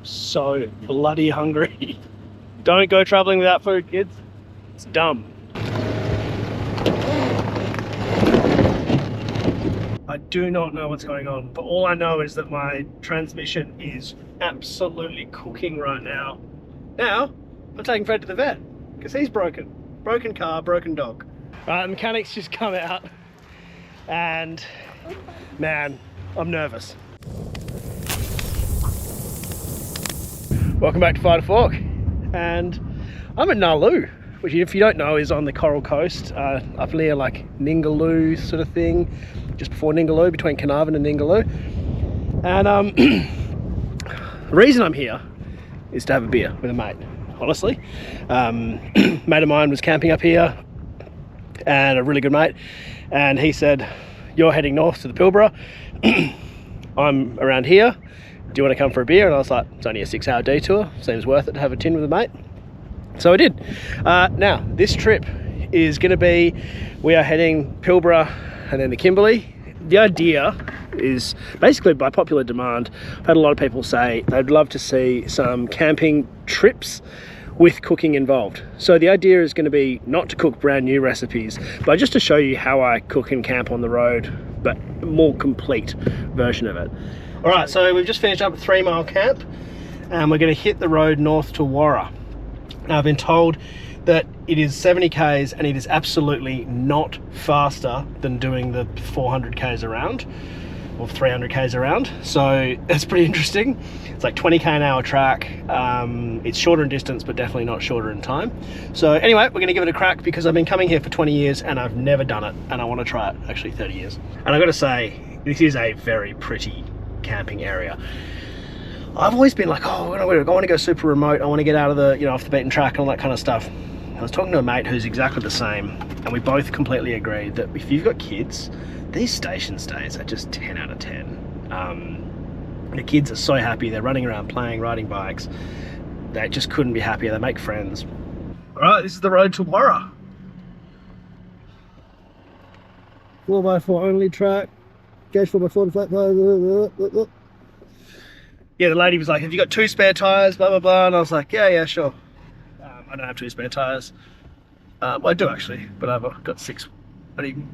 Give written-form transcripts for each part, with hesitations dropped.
so bloody hungry. Don't go traveling without food, kids. It's dumb. I do not know what's going on, but all I know is that my transmission is absolutely cooking right now. Now, I'm taking Fred to the vet because he's broken. Broken car, broken dog. Right, the mechanics just come out and man, I'm nervous. Welcome back to Fire to Fork, and I'm at Nalu, which if you don't know is on the Coral Coast, up near like Ningaloo sort of thing, just before Ningaloo, between Carnarvon and Ningaloo. And the reason I'm here is to have a beer with a mate, honestly. Mate of mine was camping up here, and a really good mate, and he said, you're heading north to the Pilbara, I'm around here, do you want to come for a beer? And I was like, it's only a 6-hour detour, seems worth it to have a tin with a mate. So I did. Now, this trip is going to be, we are heading Pilbara and then the Kimberley. The idea is basically by popular demand. I've had a lot of people say they'd love to see some camping trips with cooking involved. So the idea is going to be not to cook brand new recipes, but just to show you how I cook and camp on the road, but a more complete version of it. All right, so we've just finished up a 3-mile camp and we're going to hit the road north to Warra. Now, I've been told that it is 70 k's and it is absolutely not faster than doing the 400 k's around or 300 k's around, so it's pretty interesting. It's like 20 k an hour track. It's shorter in distance but definitely not shorter in time. So anyway, we're going to give it a crack because I've been coming here for 20 years and I've never done it, and I want to try it, actually 30 years. And I've got to say, this is a very pretty camping area. I've always been like, oh, I want to go super remote, I want to get out of the, off the beaten track and all that kind of stuff. I was talking to a mate who's exactly the same, and we both completely agreed that if you've got kids, these station stays are just 10 out of 10. The kids are so happy, they're running around playing, riding bikes, they just couldn't be happier, they make friends. All right, this is the road to Warra. 4x4 only track, gauge 4x4 to flat tires. Yeah, the lady was like, have you got 2 spare tires, blah, blah, blah, and I was like, yeah, sure. I don't have 2 spare tires. Well, I do actually, but I've got 6. I need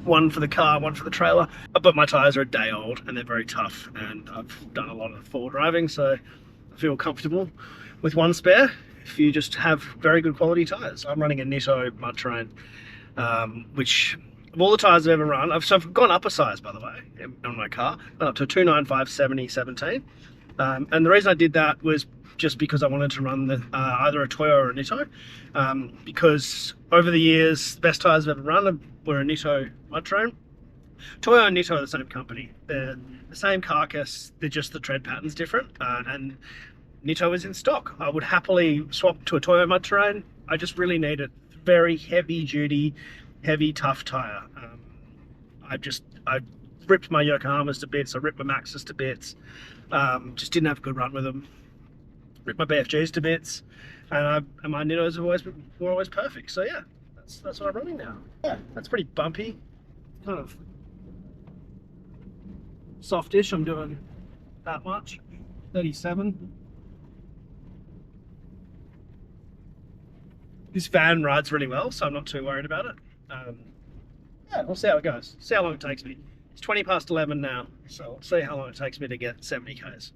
1 for the car, 1 for the trailer. But my tires are a day old and they're very tough, and I've done a lot of 4 driving, so I feel comfortable with 1 spare if you just have very good quality tires. I'm running a Nitto mud terrain, which of all the tires I've ever run, I've gone up a size, by the way, on my car. Gone up to a 295 70 17. And the reason I did that was just because I wanted to run either a Toyo or a Nitto, because over the years, the best tires I've ever run were a Nitto mud terrain. Toyo and Nitto are the same company. They're the same carcass, they're just the tread pattern's different, and Nitto is in stock. I would happily swap to a Toyo mud terrain. I just really need a very heavy duty, heavy tough tire. I ripped my Yokohamas to bits, I ripped my Maxxis to bits, just didn't have a good run with them. Ripped my BFGs to bits, and my Nittos were always perfect. So yeah, that's what I'm running now. Yeah, that's pretty bumpy, kind of softish. I'm doing that much, 37. This van rides really well, so I'm not too worried about it. Yeah, we'll see how it goes. See how long it takes me. It's 20 past 11 now, so we'll see how long it takes me to get 70 k's.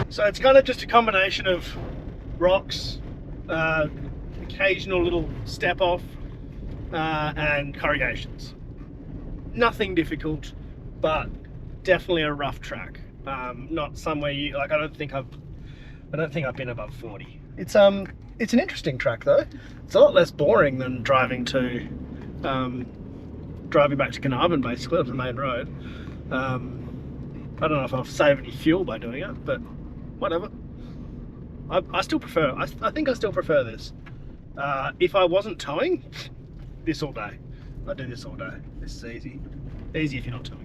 So it's kind of just a combination of rocks, occasional little step off, and corrugations. Nothing difficult, but definitely a rough track. Not somewhere you like. I don't think I've been above 40. It's an interesting track though. It's a lot less boring than driving back to Carnarvon, basically, on the main road. I don't know if I'll save any fuel by doing it, but whatever. I still prefer, I think I still prefer this. If I wasn't towing, this all day. I'd do this all day. This is easy. Easy if you're not towing.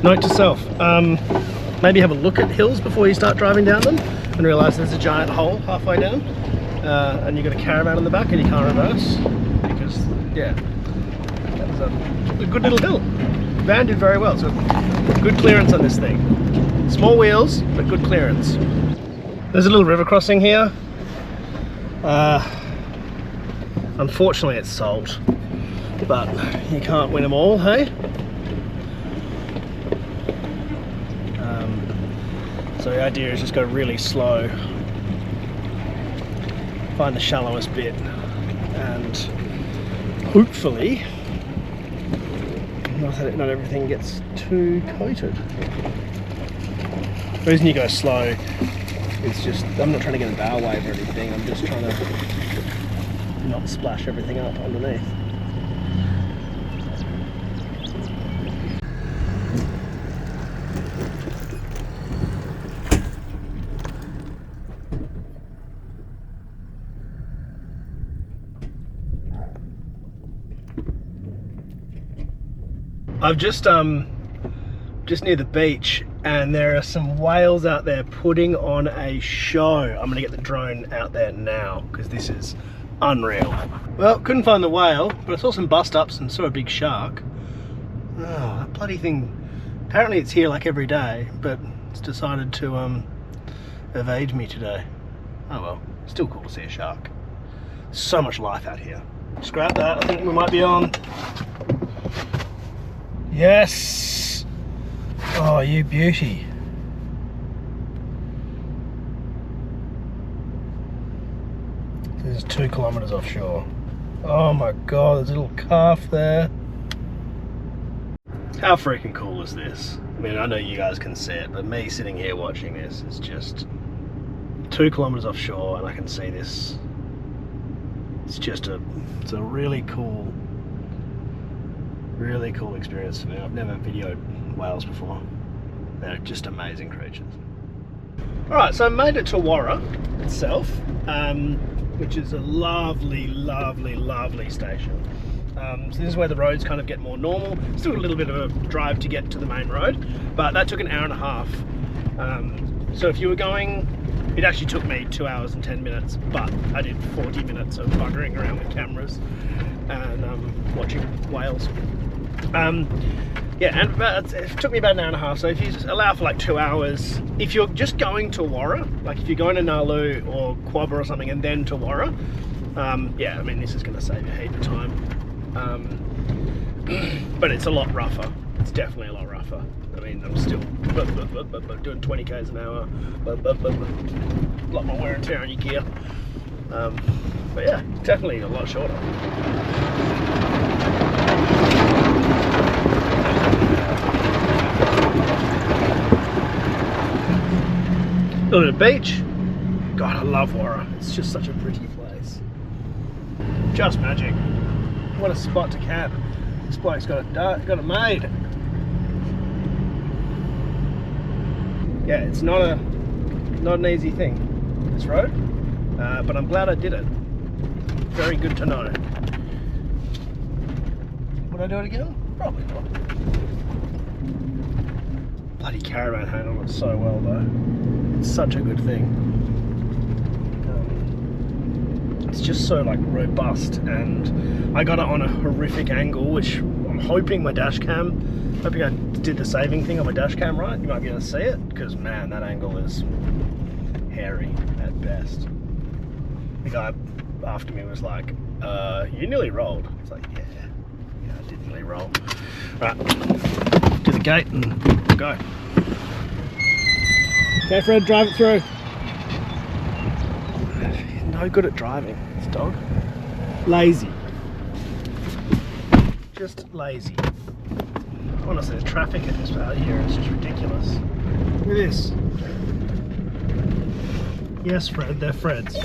Note to self, maybe have a look at hills before you start driving down them and realise there's a giant hole halfway down and you've got a caravan on the back and you can't reverse because, yeah, that was a good little hill. Van did very well, so good clearance on this thing. Small wheels, but good clearance. There's a little river crossing here. Unfortunately it's salt, but you can't win them all, hey? So the idea is just go really slow, find the shallowest bit, and hopefully not everything gets too coated. The reason you go slow is just, I'm not trying to get a bow wave or anything, I'm just trying to not splash everything up underneath. I've just near the beach and there are some whales out there putting on a show. I'm gonna get the drone out there now because this is unreal. Well, couldn't find the whale, but I saw some bust ups and saw a big shark. Oh, that bloody thing. Apparently it's here like every day, but it's decided to evade me today. Oh well, still cool to see a shark. So much life out here. Scrap that, I think we might be on. Yes! Oh, you beauty. This is 2 kilometers offshore. Oh my god, there's a little calf there. How freaking cool is this? I mean, I know you guys can see it, but me sitting here watching this is just 2 kilometers offshore and I can see this. It's a really cool experience for me. I've never videoed whales before. They're just amazing creatures. Alright, so I made it to Warra itself, which is a lovely, lovely, lovely station. So this is where the roads kind of get more normal. Still a little bit of a drive to get to the main road, but that took an hour and a half. So if you were going, it actually took me 2 hours and 10 minutes, but I did 40 minutes of buggering around with cameras and watching whales. Yeah, and it took me about an hour and a half, so if you just allow for like 2 hours, if you're just going to Warra, like if you're going to Nalu or Quabba or something and then to Warra, yeah, I mean this is going to save you a heap of time, but it's a lot rougher. It's definitely a lot rougher. I mean, I'm still doing 20 k's an hour, a lot more wear and tear on your gear, but yeah, definitely a lot shorter. A little bit of beach. God, I love Warra. It's just such a pretty place. Just magic. What a spot to camp. This bloke's got it made. Yeah, it's not an easy thing, this road, but I'm glad I did it. Very good to know. Would I do it again? Probably not. Bloody caravan handled it so well though. It's such a good thing. It's just so like robust, and I got it on a horrific angle, which I'm hoping my dash cam, hoping I did the saving thing on my dash cam right. You might be able to see it, because man, that angle is hairy at best. The guy after me was like, you nearly rolled. It's like, yeah. roll. Right, do the gate and go. Okay, Fred, drive it through. He's no good at driving, this dog. Lazy. Just lazy. Honestly, the traffic in this out here is just ridiculous. Look at this. Yes, Fred, they're Freds.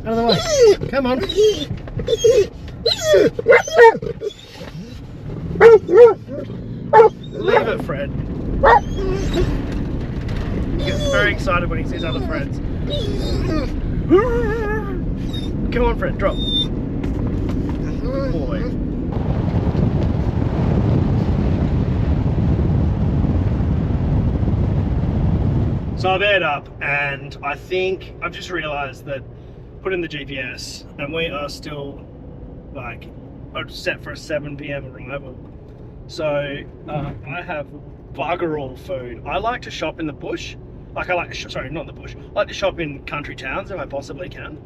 Out of the way. Come on. Leave it, Fred. He gets very excited when he sees other Freds. Come on, Fred, drop. Boy. So I've aired up, and I think I've just realised that put in the GPS, and we are still like set for a 7 p.m. arrival. So I have bugger all food. I like to shop in the bush. Like sorry, not in the bush. I like to shop in country towns if I possibly can.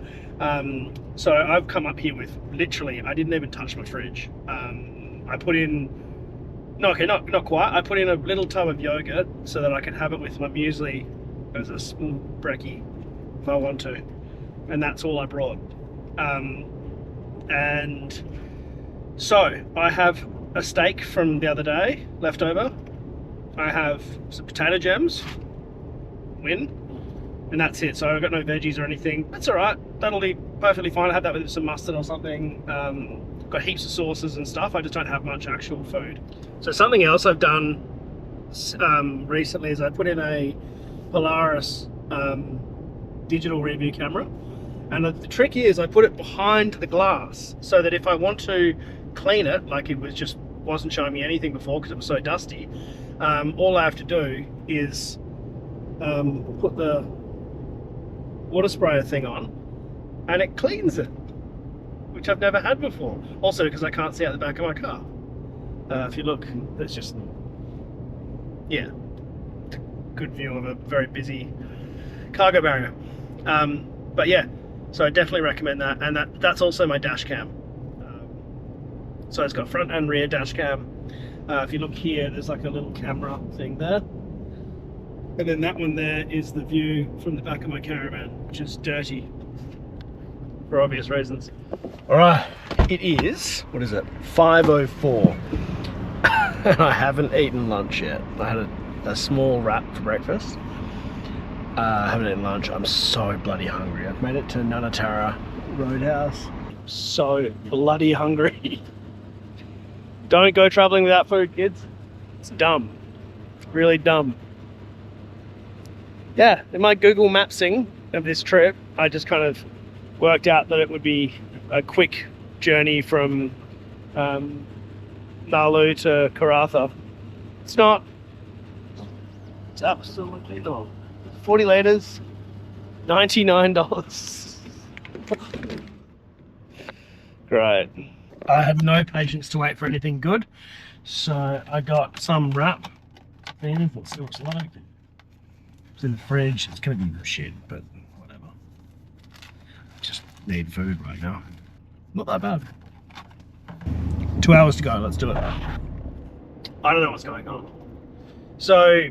So I've come up here with literally, I didn't even touch my fridge. I put in, no, okay, not quite. I put in a little tub of yogurt so that I can have it with my muesli as a small brekkie if I want to. And that's all I brought. And so I have a steak from the other day left over. I have some potato gems, and that's it. So I've got no veggies or anything. That's all right. That'll be perfectly fine. I had that with some mustard or something. Got heaps of sauces and stuff. I just don't have much actual food. So something else I've done recently is I put in a Polaris digital rear view camera, and the trick is I put it behind the glass so that if I want to clean it, like it wasn't showing me anything before because it was so dusty, all I have to do is put the water sprayer thing on and it cleans it, which I've never had before. Also because I can't see out the back of my car. If you look, there's just, yeah, good view of a very busy cargo barrier. But yeah, so I definitely recommend that, and that's also my dash cam. So it's got front and rear dash cam. If you look here, there's like a little camera thing there, and then that one there is the view from the back of my caravan, which is dirty for obvious reasons. All right, it is, what is it, 5:04, and I haven't eaten lunch yet. I had a small wrap for breakfast. I haven't eaten lunch. I'm so bloody hungry. I've made it to Nunatara Roadhouse. So bloody hungry. Don't go traveling without food, kids. It's dumb. It's really dumb. Yeah, in my Google Mapsing of this trip, I just kind of worked out that it would be a quick journey from Nalu to Karatha. It's not. It's absolutely not. 40 litres, $99. Great. I have no patience to wait for anything good, so I got some wrap. It's in the fridge. It's gonna be shit, but whatever. Just need food right now. Not that bad. 2 hours to go. Let's do it. I don't know what's going on. So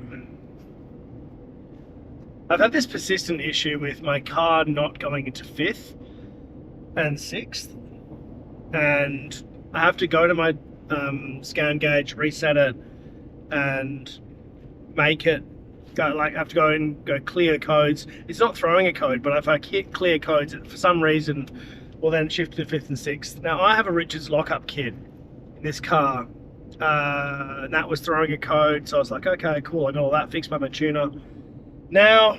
I've had this persistent issue with my car not going into 5th and 6th, and I have to go to my scan gauge, reset it, and make it go, like I have to go and go clear codes. It's not throwing a code, but if I hit clear codes, for some reason will then shift to 5th and 6th. Now I have a Richards lockup kit in this car, and that was throwing a code, so I was like, okay, cool, I got all that fixed by my tuner. Now,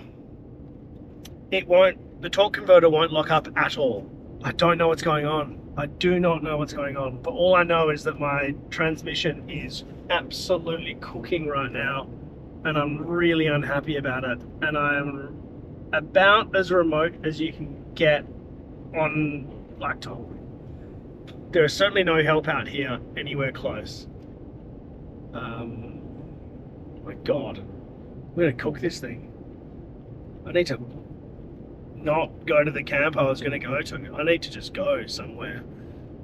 the torque converter won't lock up at all. I don't know what's going on. I do not know what's going on, but all I know is that my transmission is absolutely cooking right now, and I'm really unhappy about it. And I'm about as remote as you can get on blacktop. There is certainly no help out here anywhere close. My God, I'm gonna cook this thing. I need to not go to the camp I was going to go to. I need to just go somewhere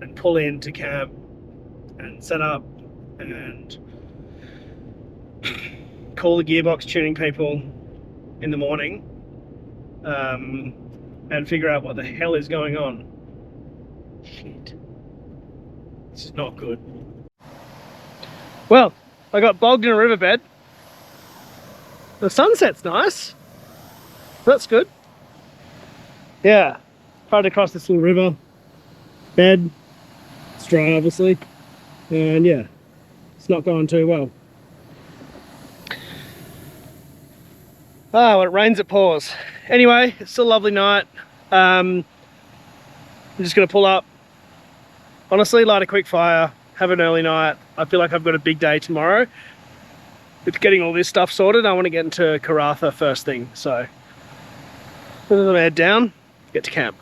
and pull into camp and set up and call the gearbox tuning people in the morning and figure out what the hell is going on. Shit. This is not good. Well, I got bogged in a riverbed. The sunset's nice. That's good. Yeah. Tried to cross this little river bed. It's dry, obviously. And yeah, it's not going too well. When it rains, it pours. Anyway, it's still a lovely night. I'm just going to pull up. Honestly, light a quick fire, have an early night. I feel like I've got a big day tomorrow. With getting all this stuff sorted, I want to get into Karratha first thing. So, put the head down, get to camp.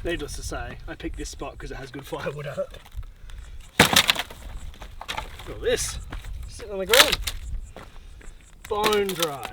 Needless to say, I picked this spot because it has good firewood at it. Look at this, sitting on the ground, bone dry.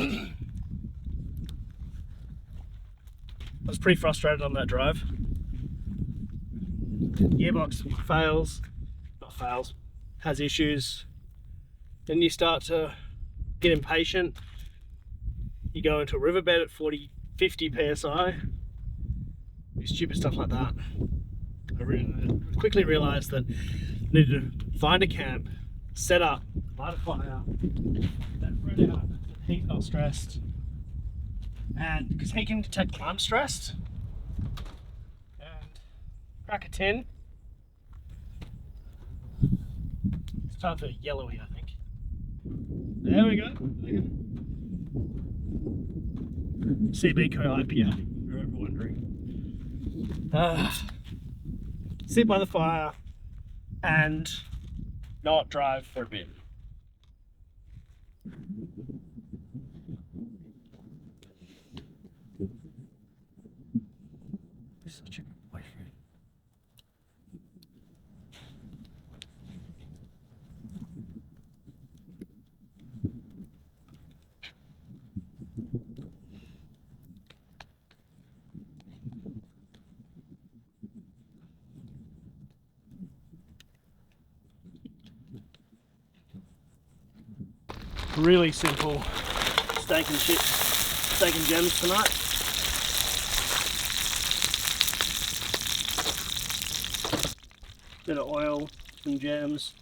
I was pretty frustrated on that drive. Gearbox has issues. Then you start to get impatient. You go into a riverbed at 40, 50 PSI. Stupid stuff like that. I quickly realised that I needed to find a camp, set up, light a fire, then run out, heat not stressed. And because he can detect I'm stressed, and crack a tin. It's time for yellowy, I think. There we go. CB Co IPA, if you're ever wondering. Sit by the fire and not drive for a bit. Such a good boyfriend. Really simple steak and chips, steak and gems tonight. Bit of oil, some gems.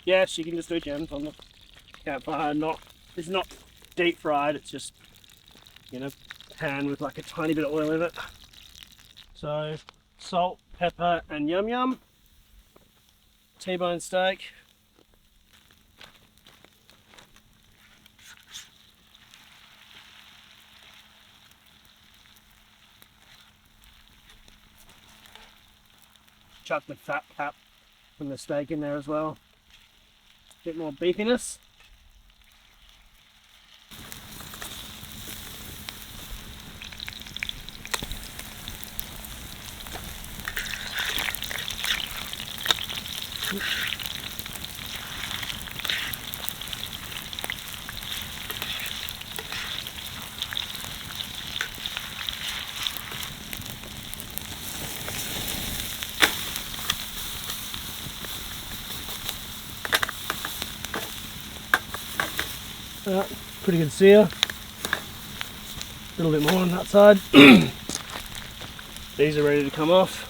Yes, you can just do gems on the campfire. It's not deep fried. It's just, you know, pan with like a tiny bit of oil in it. So salt, pepper, and yum yum. T-bone steak. Chuck the fat cap from the steak in there as well. A bit more beefiness. Pretty good sear. A little bit more on that side. These are ready to come off.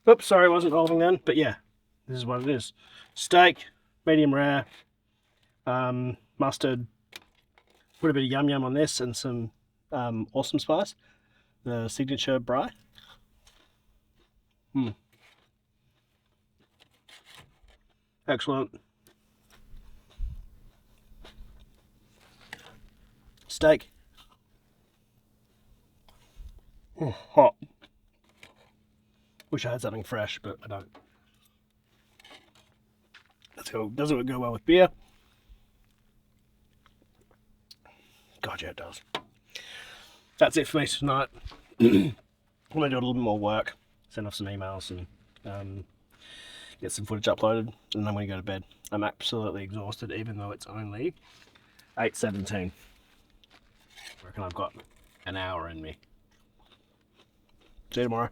Oops, sorry, I wasn't holding then, but yeah, this is what it is. Steak, medium rare, mustard, put a bit of yum yum on this, and some awesome spice, the signature brie. Excellent. Steak. Oh, hot. Wish I had something fresh, but I don't. Doesn't go well with beer. God, yeah, it does. That's it for me tonight. I'm gonna do a little bit more work, send off some emails, and get some footage uploaded, and then I'm gonna go to bed. I'm absolutely exhausted, even though it's only 8:17. I reckon I've got an hour in me. See you tomorrow.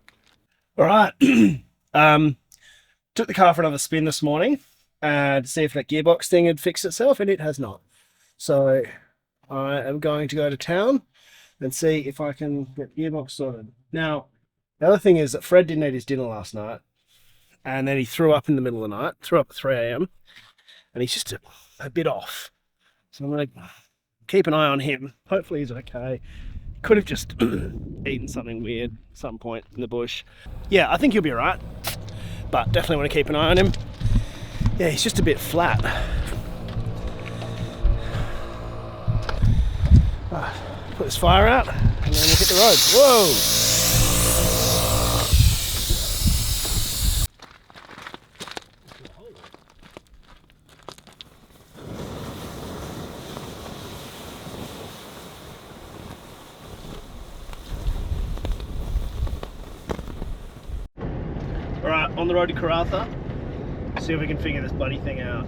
All right. Took the car for another spin this morning to see if that gearbox thing had fixed itself, and it has not. So I am going to go to town and see if I can get the gearbox sorted. Now, the other thing is that Fred didn't eat his dinner last night, and then he threw up in the middle of the night, threw up at 3 a.m, and he's just a bit off. So I'm going to keep an eye on him. Hopefully he's okay. Could have just eaten something weird at some point in the bush. Yeah, I think he'll be all right, but definitely want to keep an eye on him. Yeah, he's just a bit flat. Put this fire out, and then we'll hit the road. Whoa! Alright, on the road to Karratha. See if we can figure this bloody thing out.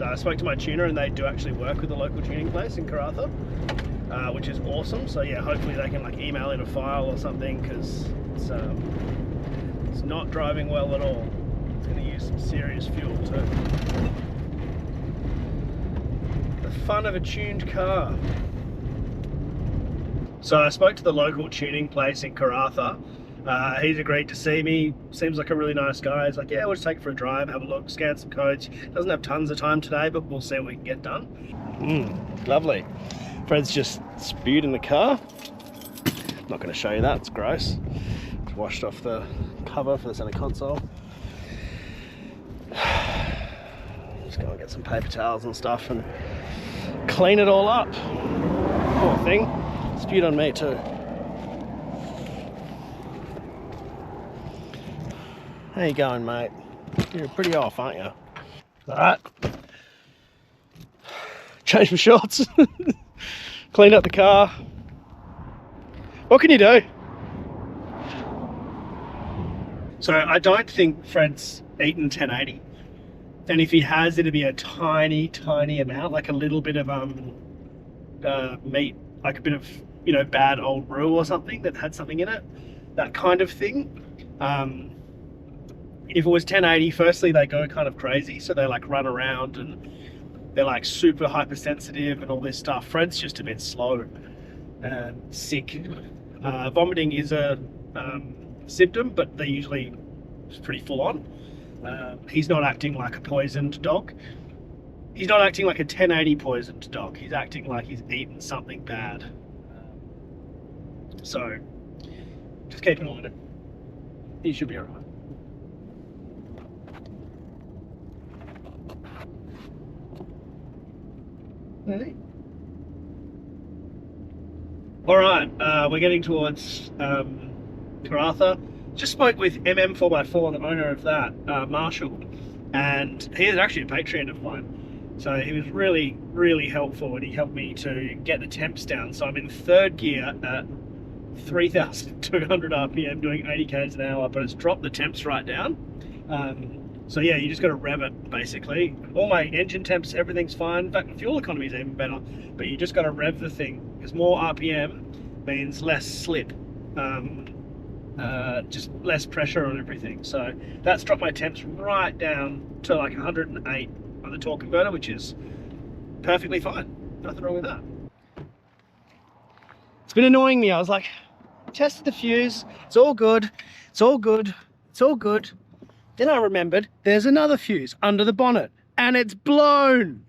I spoke to my tuner, and they do actually work with the local tuning place in Karratha, which is awesome. So yeah, hopefully they can like email in a file or something, because it's not driving well at all. It's going to use some serious fuel too. The fun of a tuned car. So I spoke to the local tuning place in Karratha. He's agreed to see me. Seems like a really nice guy. He's like, yeah, we'll just take it for a drive, have a look, scan some codes. Doesn't have tons of time today, but we'll see what we can get done. Lovely. Fred's just spewed in the car. Not going to show you that, it's gross. Just washed off the cover for the center console. Just go and get some paper towels and stuff and clean it all up. Poor thing. Spewed on me too. How you going, mate? You're pretty off, aren't you? Alright. Change my shorts. Clean up the car. What can you do? So I don't think Fred's eaten 1080. And if he has, it'd be a tiny, tiny amount, like a little bit of meat, like a bit of, you know, bad old roux or something that had something in it. That kind of thing. If it was 1080, firstly they go kind of crazy, so they like run around and they're like super hypersensitive and all this stuff. Fred's just a bit slow and sick. Vomiting is a symptom, but they usually it's pretty full on. He's not acting like a poisoned dog. He's not acting like a 1080 poisoned dog. He's acting like he's eaten something bad. So just keep an eye on him. He should be alright. Alright, we're getting towards Karratha. Just spoke with MM4x4, the owner of that, Marshall, and he is actually a Patreon of mine. So he was really, really helpful, and he helped me to get the temps down. So I'm in third gear at 3,200 RPM doing 80 k's an hour, but it's dropped the temps right down. So yeah, you just got to rev it basically. All my engine temps, everything's fine. In fact, the fuel economy is even better, but you just got to rev the thing, because more RPM means less slip, just less pressure on everything. So that's dropped my temps right down to like 108 on the torque converter, which is perfectly fine. Nothing wrong with that. It's been annoying me. I was like, tested the fuse, it's all good, it's all good, it's all good. Then I remembered there's another fuse under the bonnet and it's blown.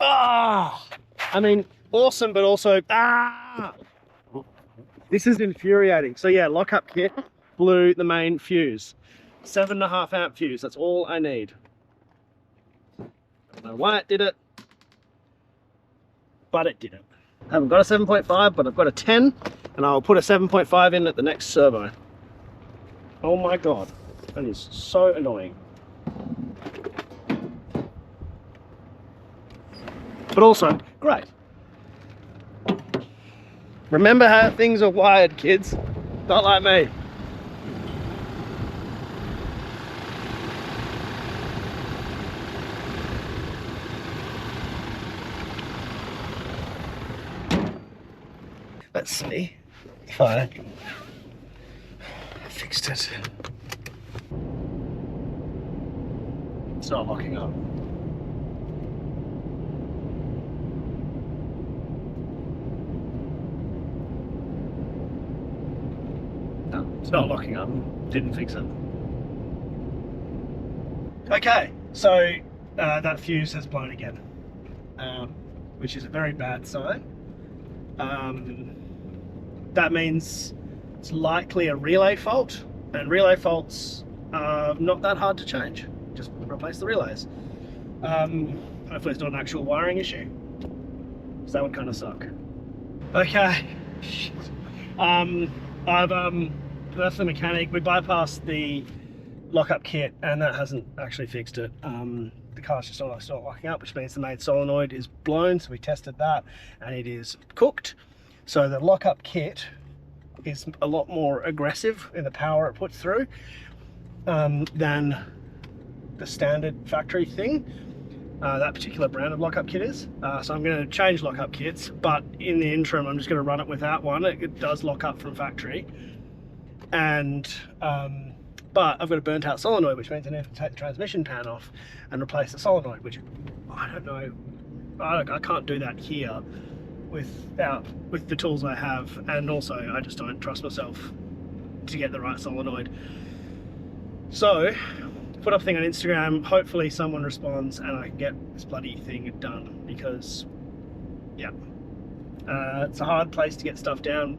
Ah, I mean, awesome, but also, this is infuriating. So yeah, lockup kit blew the main fuse. 7.5 amp fuse, that's all I need. I don't know why it did it, but it did it. I haven't got a 7.5, but I've got a 10, and I'll put a 7.5 in at the next servo. Oh my God, that is so annoying. But also, great. Remember how things are wired, kids. Not like me. Let's see if I fixed it. It's not locking up. No, it's not locking up. Didn't fix it. Okay, so that fuse has blown again, which is a very bad sign. That means it's likely a relay fault, and relay faults are not that hard to change. Just replace the relays. Hopefully it's not an actual wiring issue, so that would kind of suck. Okay, I've left the mechanic. We bypassed the lockup kit and that hasn't actually fixed it. The car's just not locking up, which means the main solenoid is blown, so we tested that and it is cooked. So the lockup kit is a lot more aggressive in the power it puts through than the standard factory thing. That particular brand of lockup kit is. So I'm going to change lockup kits, but in the interim I'm just going to run it without one. It does lock up from factory. And but I've got a burnt out solenoid, which means I need to take the transmission pan off and replace the solenoid, which I don't know, I can't do that here with the tools I have, and also I just don't trust myself to get the right solenoid. So put up a thing on Instagram, hopefully someone responds and I can get this bloody thing done, because yeah, it's a hard place to get stuff done,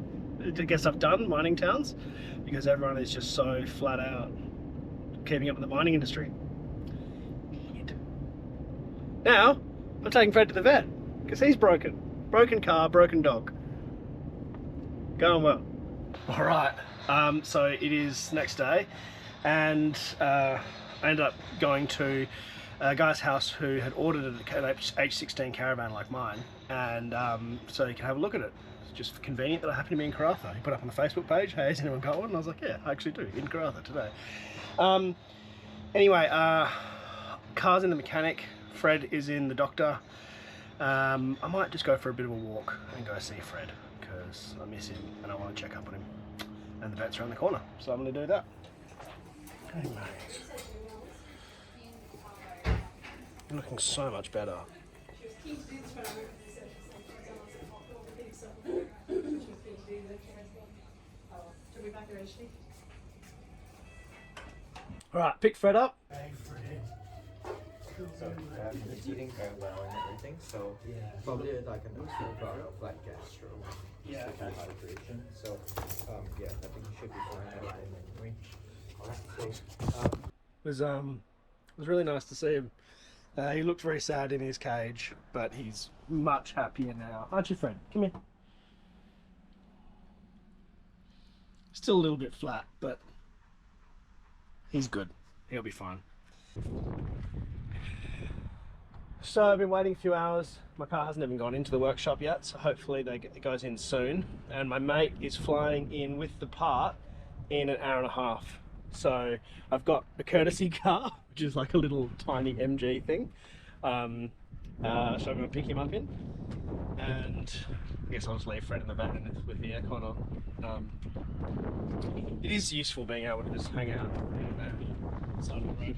mining towns, because everyone is just so flat out keeping up with the mining industry. Now I'm taking Fred to the vet because he's broken car, broken dog. Going well. All right, so it is next day, and I ended up going to a guy's house who had ordered an H16 caravan like mine, and so you can have a look at it. It's just convenient that I happen to be in Karratha. He put up on the Facebook page, hey, has anyone got one? And I was like, yeah, I actually do, in Karratha today. Anyway, car's in the mechanic, Fred is in the doctor. I might just go for a bit of a walk and go see Fred, because I miss him and I want to check up on him. And the vet's around the corner, so I'm going to do that. Hey mate. You're looking so much better. Alright, pick Fred up. Hey Fred. So it's eating very well and everything, so yeah, probably like an observed of like gastro, yeah, dehydration. So yeah, I think you should be fine anyway. Alright, It was really nice to see him. He looked very sad in his cage, but he's much happier now. Aren't you, Fred? Come here. Still a little bit flat, but he's good. He'll be fine. So I've been waiting a few hours. My car hasn't even gone into the workshop yet, so hopefully it goes in soon. And my mate is flying in with the part in an hour and a half. So I've got a courtesy car, which is like a little tiny MG thing. So I'm going to pick him up in, and I guess I'll just leave Fred in the van with the aircon on. It is useful being able to just hang out in the van side of the road.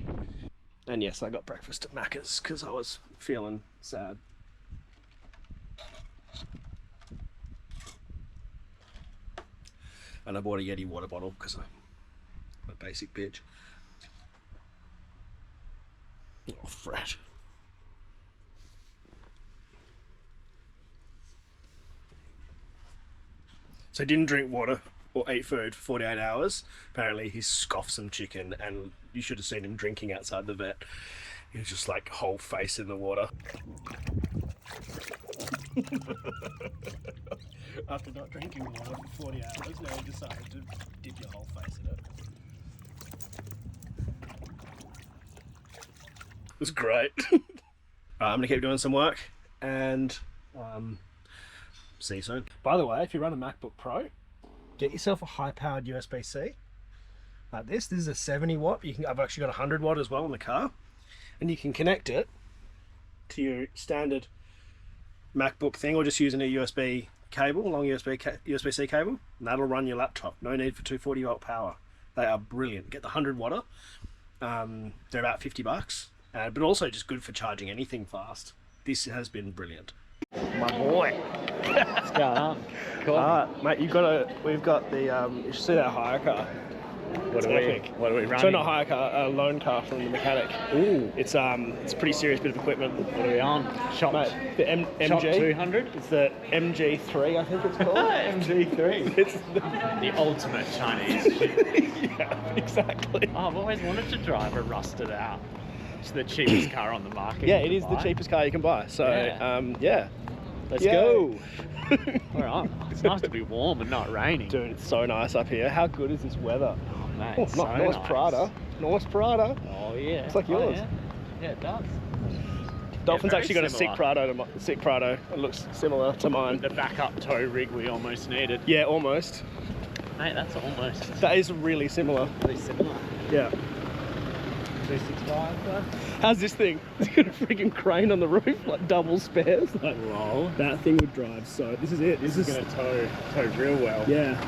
And yes, I got breakfast at Macca's because I was feeling sad. And I bought a Yeti water bottle because I'm a basic bitch. Oh, fresh. So didn't drink water or ate food for 48 hours. Apparently he scoffed some chicken, and you should have seen him drinking outside the vet. He was just like whole face in the water. After not drinking water for 40 hours, now you decided to dip your whole face in it. It was great. I'm gonna keep doing some work and see you soon. By the way, if you run a MacBook Pro, get yourself a high-powered USB-C like this. This is a 70 watt. I've actually got a 100 watt as well in the car, and you can connect it to your standard MacBook thing, or just using a USB cable, long USB-C cable, and that'll run your laptop. No need for 240 volt power. They are brilliant. Get the 100 watter. They're about $50, but also just good for charging anything fast. This has been brilliant. My boy. What's going on? Cool. Mate, we've got the, you should see that hire car. What are we running? So not hire car, a loan car from the mechanic. Ooh. It's a pretty serious bit of equipment. What are we on? Shop, Mate, the MG. Shop 200? It's the MG3, I think it's called. MG3. It's the ultimate Chinese shit. Yeah, exactly. Oh, I've always wanted to drive a rusted out. It's the cheapest car on the market. Yeah, it is the cheapest car you can buy. So, yeah. Let's Yay. go. All right. It's nice to be warm and not raining. Dude, it's so nice up here. How good is this weather? Oh, mate, Oh, so nice nice. Prada. Nice Prada. Oh, yeah. It's like yours. Oh, yeah, it does. Dolphin's very actually got similar. a sick Prado. It looks similar to mine. The backup tow rig we almost needed. Yeah, almost. Mate, that's almost That is really similar. really similar. Yeah. 265 though. How's this thing? It's got a freaking crane on the roof, like double spares. Like, Whoa. that thing would drive. So this is it. This is going to tow real well. Yeah.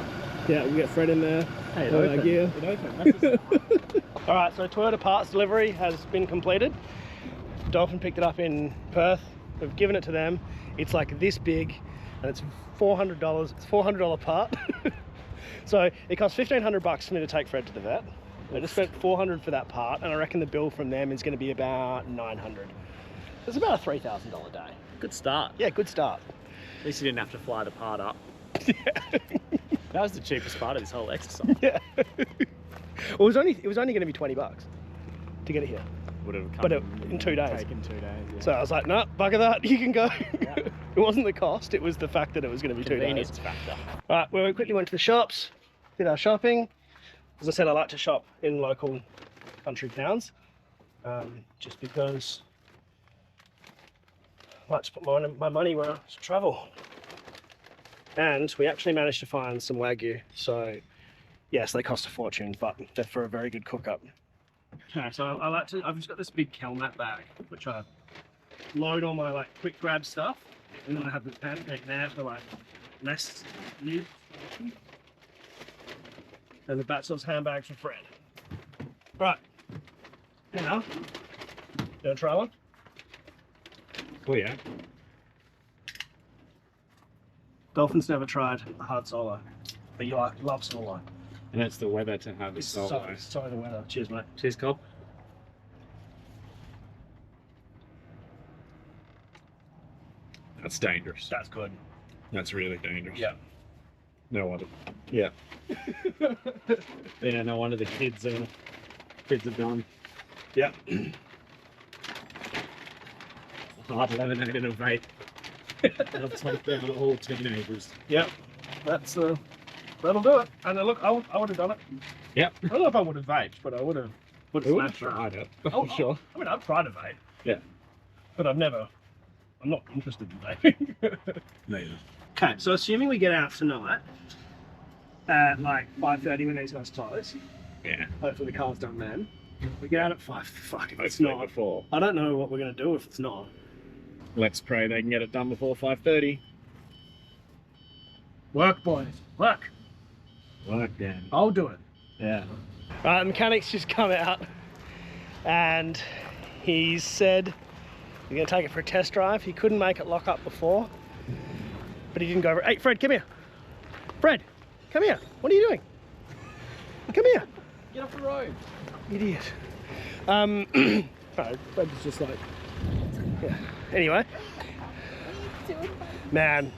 Yeah, we'll get Fred in there. Hey, it all our opened. gear. It opened. That's All right, so Toyota parts delivery has been completed. Dolphin picked it up in Perth. We've given it to them. It's like this big, and it's $400. It's $400 part. So it costs $1,500 for me to take Fred to the vet. I just spent $400 for that part, and I reckon the bill from them is going to be about $900. It's about a $3,000 day. good start. Yeah, good start. At least you didn't have to fly the part up. Yeah. That was the cheapest part of this whole exercise. Yeah. It was only going to be $20 to get it here. Would have come But in 2 days. Taken 2 days. Yeah. So I was like, no, bugger that, you can go. Yeah. It wasn't the cost, it was the fact that it was going to be 2 days. Convenience factor. All right, well, we quickly went to the shops, did our shopping. As I said, I like to shop in local country towns, just because I like to put my money where I travel. And we actually managed to find some Wagyu. So yes, they cost a fortune, but they're for a very good cook up. Okay, so I've just got this big Kelmat bag, which I load all my like quick grab stuff. And then I have this pancake there for like less lid. And the Bat Sauce handbags for Fred. Right. Now, you wanna try one? Oh yeah. Dolphin's never tried a hard solo, but you love solo. And it's the weather to have a It's solo. sorry the weather. Cheers, mate. Cheers, Cobb. That's dangerous. That's good. That's really dangerous. Yeah. No wonder. Yeah. Yeah, no wonder the kids are done. Yeah. Hard lemonade and a vape. I've taken down all teenagers. Yep. That'll do it. And look, I would have done it. Yep. I don't know if I would have vaped, but I would have smashed it. tried it. Oh, sure. I mean, I've tried a vape. Yeah. But I'm not interested in vaping. Neither. Okay, so assuming we get out tonight at like 5:30 when these guys close, Yeah. hopefully the car's done then. We get out at 5. Fuck, if it's Hopefully not. before. I don't know what we're going to do if it's not. Let's pray they can get it done before 5:30. Work, boys. Work. Work, Dan. I'll do it. Yeah. Right, the mechanics just come out and He said he's going to take it for a test drive. He couldn't make it lock up before, but he didn't go over. Hey, Fred, come here. Fred, come here. What are you doing? Come here. Get off the road. Idiot. No, Fred's just like, yeah. Anyway, man,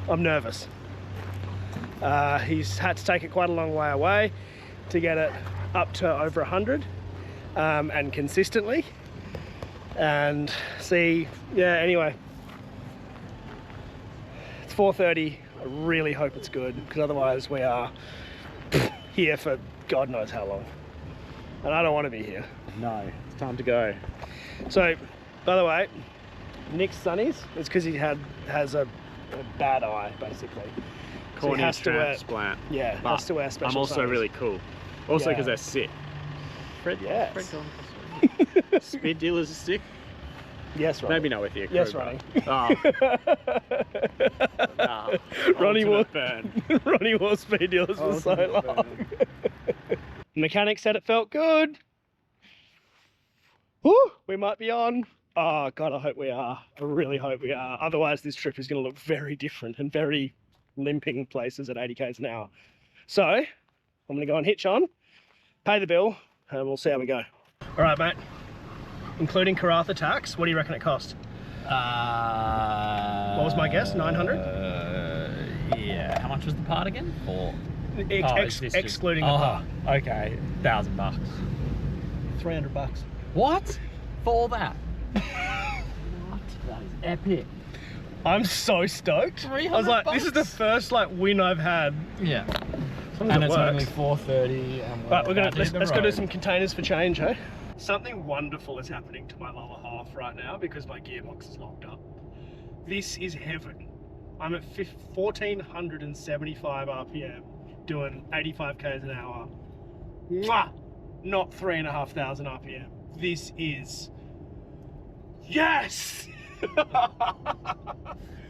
I'm nervous. He's had to take it quite a long way away to get it up to over 100 and consistently. And see, yeah, anyway, it's 4:30. I really hope it's good, because otherwise we are here for God knows how long. And I don't want to be here. No, it's time to go. So, by the way, Nick's sunnies, it's because he has a bad eye, basically. So he Cornea has to wear, transplant. yeah, But has to wear special I'm also sunnies. really cool. Also Yeah. because they're sick. Fred, Yes. Fred, speed dealers are sick. Yes, Ronnie. Maybe not with you. Yes, Kruger. Ronnie. Oh. Nah. Ronnie wore, Ultimate burn. Ronnie wore speed dealers for so Ultimate long. burn. Mechanic said it felt good. Woo, we might be on. Oh God, I hope we are. I really hope we are. Otherwise, this trip is going to look very different and very limping places at 80 k's an hour. So, I'm going to go and hitch on, pay the bill, and we'll see how we go. All right, mate. Including Karatha tax, what do you reckon it cost? What was my guess? 900? Yeah. How much was the part again? Four. Excluding the part. Okay. $1,000. 300 bucks. What? For all that? What? That is epic. I'm so stoked. I was like, this is the first win I've had. Yeah. As long as And it it's works. only 4:30, and Right, we're gonna about to hit let's the go do road. some containers for change, hey? Something wonderful is happening to my lower half right now because my gearbox is locked up. This is heaven. I'm at 1475 RPM, doing 85 k's an hour. Mwah! Not 3,500 RPM. This is yes.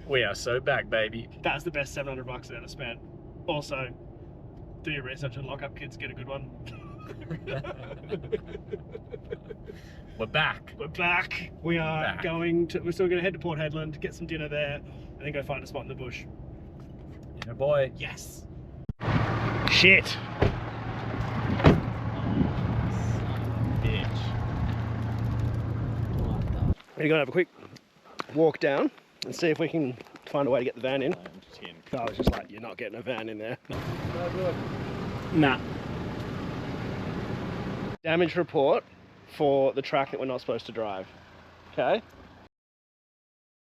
We are so back, baby. That's the best 700 bucks I've ever spent. Also, do your research and lock up kids, get a good one. We're back. We're back. We are Back. we're still going to head to Port Hedland, get some dinner there, and then go find a spot in the bush. Yeah, boy. Yes. Shit. Bitch. We're going to have a quick walk down and see if we can find a way to get the van in. I was just like, you're not getting a van in there. Nah. Damage report for the track that we're not supposed to drive. Okay?